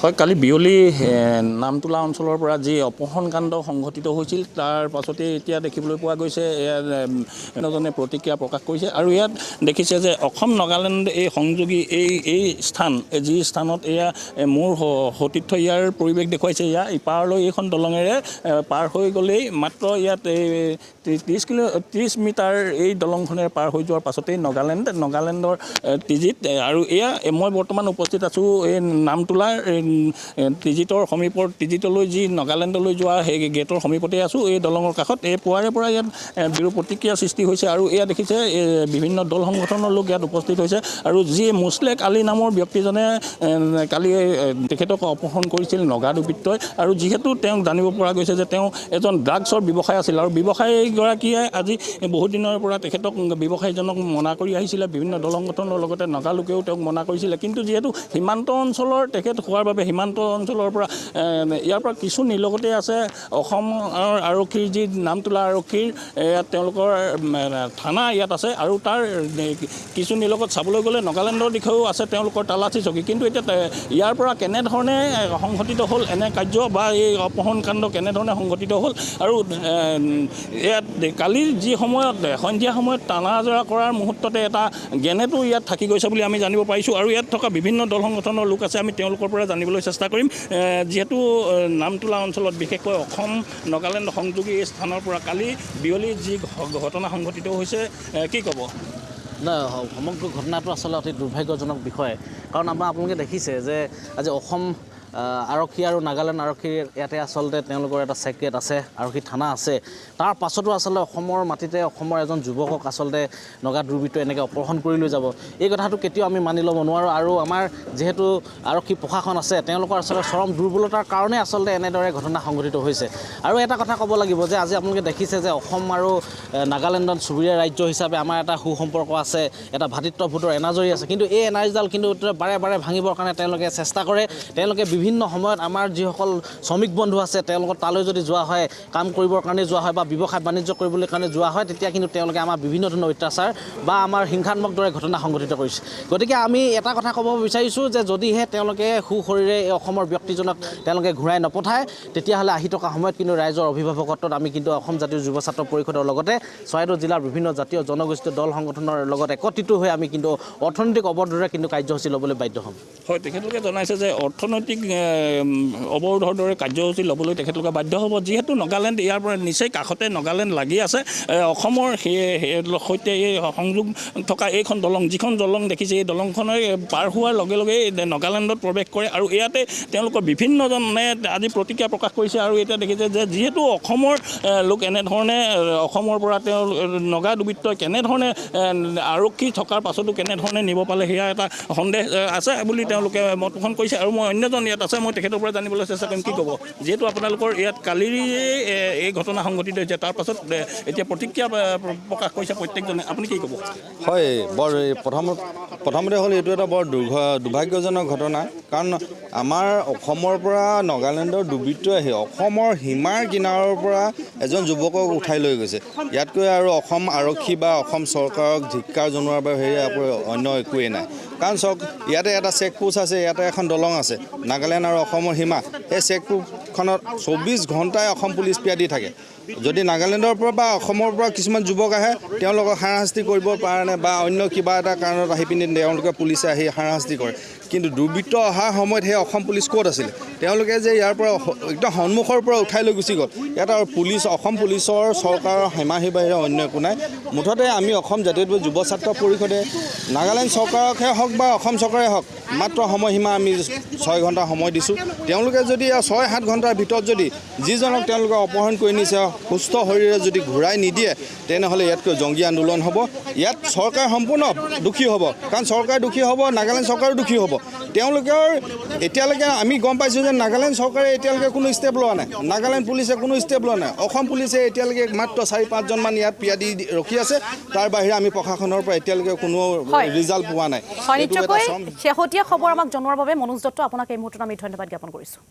হয়, কালি বিয়লি নামতোলা অঞ্চলৰ পৰা যি অপহৰণকাণ্ড সংঘটিত হৈছিল তাৰ পাছতে এতিয়া দেখিবলৈ পোৱা গৈছে এজনে প্ৰতিক্ৰিয়া প্ৰকাশ কৰিছে আৰু ইয়াত দেখিছে যে অসম নাগালেণ্ড এই সংযোগী এই স্থান যি স্থানত এয়া মোৰ সতীৰ্থ ইয়াৰ পৰিৱেশ দেখুৱাইছে। ইপাৰলৈ এইখন দলঙেৰে পাৰ হৈ গ'লেই মাত্ৰ ইয়াত 30 মিটাৰ এই দলংখনেৰে পাৰ হৈ যোৱাৰ পাছতেই নাগালেণ্ডৰ তিজিত আৰু এয়া মই বৰ্তমান উপস্থিত আছোঁ এই নামতোলাৰ তিজিতৰ সমীপৰ তিজিতলৈ যি নাগালেণ্ডলৈ যোৱা সেই গেটৰ সমীপতে আছোঁ এই দলঙৰ কাষত। এই পুৱাৰে পৰা ইয়াত বিৰূপ প্ৰতিক্ৰিয়া সৃষ্টি হৈছে আৰু এয়া দেখিছে বিভিন্ন দল সংগঠনৰ লোক ইয়াত উপস্থিত হৈছে আৰু যি মুছলেক আলী নামৰ ব্যক্তিজনে কালি তেখেতক অপহৰণ কৰিছিল নগা দুৰ্বৃত্তই আৰু যিহেতু তেওঁক জানিব পৰা গৈছে যে তেওঁ এজন ড্ৰাগছৰ ব্যৱসায়ী আছিল আৰু ব্যৱসায়ীগৰাকীয়ে আজি বহুত দিনৰ পৰা তেখেতক ব্যৱসায়ীজনক মনা কৰি আহিছিলে। বিভিন্ন দল সংগঠনৰ লগতে নগালোকেও তেওঁক মনা কৰিছিলে, কিন্তু যিহেতু সীমান্ত অঞ্চলৰ তেখেত হোৱাৰ বাবে সীমান্ত অঞ্চলৰ পৰা ইয়াৰ পৰা কিছু নিলগতে আছে অসমৰ আৰক্ষীৰ যি নামতোলা আৰক্ষীৰ তেওঁলোকৰ থানা ইয়াত আছে আৰু তাৰ কিছু নিলগত চাবলৈ গ'লে নাগালেণ্ডৰ দিশেও আছে তেওঁলোকৰ তালাচী চকী। কিন্তু এতিয়া ইয়াৰ পৰা কেনেধৰণে সংঘটিত হ'ল এনে কাৰ্য বা এই অপহৰণকাণ্ড কেনেধৰণে সংঘটিত হ'ল আৰু ইয়াত কালি যি সময়ত সন্ধিয়া সময়ত টানা আজৰা কৰাৰ মুহূৰ্ততে এটা গ্ৰেনেডো ইয়াত থাকি গৈছে বুলি আমি জানিব পাৰিছোঁ আৰু ইয়াত থকা বিভিন্ন দল সংগঠনৰ লোক আছে, আমি তেওঁলোকৰ পৰা জানিবলৈ চেষ্টা কৰিম। যিহেতু নামতোলা অঞ্চলত বিশেষকৈ অসম নাগালেণ্ড সংযোগী এই স্থানৰ পৰা কালি বিয়লি যি ঘটনা সংঘটিত হৈছে কি ক'ব? নাই, সমগ্ৰ ঘটনাটো আচলতে অতি দুৰ্ভাগ্যজনক বিষয়, কাৰণ আপোনালোকে দেখিছে যে আজি অসম আৰক্ষী আৰু নাগালেণ্ড আৰক্ষীৰ ইয়াতে আচলতে তেওঁলোকৰ এটা ছেক্ৰেট আছে, আৰক্ষী থানা আছে। তাৰ পাছতো আচলতে অসমৰ মাটিতে অসমৰ এজন যুৱকক আচলতে নগা দুৰ্বৃত্তই এনেকৈ অপহৰণ কৰি লৈ যাব, এই কথাটো কেতিয়াও আমি মানি ল'ব নোৱাৰোঁ। আৰু আমাৰ যিহেতু আৰক্ষী প্ৰশাসন আছে তেওঁলোকৰ আচলতে চৰম দুৰ্বলতাৰ কাৰণে আচলতে এনেদৰে ঘটনা সংঘটিত হৈছে। আৰু এটা কথা ক'ব লাগিব যে আজি আপোনালোকে দেখিছে যে অসম আৰু নাগালেণ্ডত চুবুৰীয়া ৰাজ্য হিচাপে আমাৰ এটা সুসম্পৰ্ক আছে, এটা ভাতৃত্ববোধৰ এনাজৰী আছে, কিন্তু এই এনাজৰীডাল কিন্তু বাৰে বাৰে ভাঙিবৰ কাৰণে তেওঁলোকে চেষ্টা কৰে। তেওঁলোকে বিভিন্ন সময়ত আমাৰ যিসকল শ্ৰমিক বন্ধু আছে তেওঁলোকৰ তালৈ যদি যোৱা হয়, কাম কৰিবৰ কাৰণে যোৱা হয় বা ব্যৱসায় বাণিজ্য কৰিবলৈ কাৰণে যোৱা হয়, তেতিয়া কিন্তু তেওঁলোকে আমাৰ বিভিন্ন ধৰণৰ অত্যাচাৰ বা আমাৰ হিংসাত্মক দৰে ঘটনা সংঘটিত কৰিছে। গতিকে আমি এটা কথা ক'ব বিচাৰিছোঁ যে যদিহে তেওঁলোকে সুশৰীৰে এই অসমৰ ব্যক্তিজনক তেওঁলোকে ঘূৰাই নপঠায়, তেতিয়াহ'লে আহি থকা সময়ত কিন্তু ৰাইজৰ অভিভাৱকত্বত আমি কিন্তু অসম জাতীয় যুৱ ছাত্ৰ পৰিষদৰ লগতে চৰাইদেউ জিলাৰ বিভিন্ন জাতীয় জনগোষ্ঠীয় দল সংগঠনৰ লগত একত্ৰিত হৈ আমি কিন্তু অৰ্থনৈতিক অৱৰোধেৰে কিন্তু কাৰ্যসূচী ল'বলৈ বাধ্য হ'ম। হয়, তেখেতলোকে জনাইছে যে অৰ্থনৈতিক অৱৰোধৰ দৰে কাৰ্যসূচী ল'বলৈ তেখেতলোকে বাধ্য হ'ব, যিহেতু নাগালেণ্ড ইয়াৰ পৰা নিচেই কাষতে নাগালেণ্ড লাগি আছে। অসমৰ সৈতে এই সংযোগ থকা এইখন দলং, যিখন দলং দেখিছে এই দলংখনে পাৰ হোৱাৰ লগে লগে নাগালেণ্ডত প্ৰৱেশ কৰে আৰু ইয়াতে তেওঁলোকৰ বিভিন্নজনে আজি প্ৰতিক্ৰিয়া প্ৰকাশ কৰিছে। আৰু এতিয়া দেখিছে যে যিহেতু অসমৰ লোক এনেধৰণে অসমৰ পৰা তেওঁ নগা দুৰ্বৃত্তই কেনেধৰণে আৰক্ষী থকাৰ পাছতো কেনেধৰণে নিব পালে সেয়া এটা সন্দেহ আছে বুলি তেওঁলোকে মত পোষণ কৰিছে। আৰু মই অন্যজন ইয়াত আছে, মই তেখেতৰ পৰা জানিবলৈ চেষ্টা কৰিম। কি ক'ব, যিহেতু আপোনালোকৰ ইয়াত কালিৰ এই ঘটনা সংঘটিত হৈছে, তাৰ পাছত এতিয়া প্ৰতিক্ৰিয়া প্ৰকাশ কৰিছে প্ৰত্যেকজনে, আপুনি কি ক'ব? হয়, বৰ প্ৰথমতে হ'ল এইটো এটা বৰ দুৰ্ভাগ্যজনক ঘটনা, কাৰণ আমাৰ অসমৰ পৰা নাগালেণ্ডৰ দুৰ্বৃত্তই আহি অসমৰ সীমাৰ কিনাৰৰ পৰা এজন যুৱকক উঠাই লৈ গৈছে। ইয়াতকৈ আৰু অসম আৰক্ষী বা অসম চৰকাৰক ধিক্কাৰ জনোৱাৰ বাহিৰে অন্য একোৱেই নাই। কাৰণ চাওক, ইয়াতে এটা চেক পোষ্ট আছে, ইয়াতে এখন দলং আছে, নাগালেণ্ড আৰু অসমৰ সীমা। সেই চেক পোষ্টখনত 24 ঘণ্টাই অসম পুলিচ পিয়াদি থাকে। যদি নাগালেণ্ডৰ পৰা বা অসমৰ পৰা কিছুমান যুৱক আহে, তেওঁলোকক হাৰাশাস্তি কৰিব পৰা নাই বা অন্য কিবা এটা কাৰণত আহি পিনি তেওঁলোকে পুলিচে আহি হাৰাশাস্তি কৰে। কিন্তু দুৰ্বৃত্ত অহাৰ সময়ত সেই অসম পুলিচ ক'ত আছিলে? তেওঁলোকে যে ইয়াৰ পৰা একদম সন্মুখৰ পৰা উঠাই লৈ গুচি গ'ল। ইয়াত আৰু অসম পুলিচৰ চৰকাৰৰ সীমাহীৰ বাহিৰে অন্য একো নাই। মুঠতে আমি অসম জাতীয় যুৱ ছাত্ৰ পৰিষদে নাগালেণ্ড চৰকাৰকহে হওক বা অসম চৰকাৰে হওক, মাত্ৰ সময়সীমা আমি 6 ঘণ্টা সময় দিছোঁ। তেওঁলোকে যদি 6-7 ঘণ্টাৰ ভিতৰত যদি যিজনক তেওঁলোকে অপহৰণ কৰি নিছে সুস্থ শৰীৰে যদি ঘূৰাই নিদিয়ে, তেনেহ'লে ইয়াতকৈ জংগী আন্দোলন হ'ব। ইয়াত চৰকাৰ সম্পূৰ্ণ দুখী হ'ব, কাৰণ চৰকাৰ দুখী হ'ব, নাগালেণ্ড চৰকাৰো দুখী হ'ব। তেওঁলোকৰ এতিয়ালৈকে আমি গম পাইছোঁ যে নাগালেণ্ড চৰকাৰে এতিয়ালৈকে কোনো ষ্টেপ লোৱা নাই, নাগালেণ্ড পুলিচে কোনো ষ্টেপ লোৱা নাই। অসম পুলিচে এতিয়ালৈকে মাত্ৰ 4-5জনমান ইয়াত পিয়াদি ৰখি আছে, তাৰ বাহিৰে আমি প্ৰশাসনৰ পৰা এতিয়ালৈকে কোনো ৰিজাল্ট পোৱা নাই। শেহতীয়া খবৰ আমাক জনোৱাৰ বাবে মনোজ দত্ত আপোনাক এই মুহূৰ্তত আমি ধন্যবাদ জ্ঞাপন কৰিছোঁ।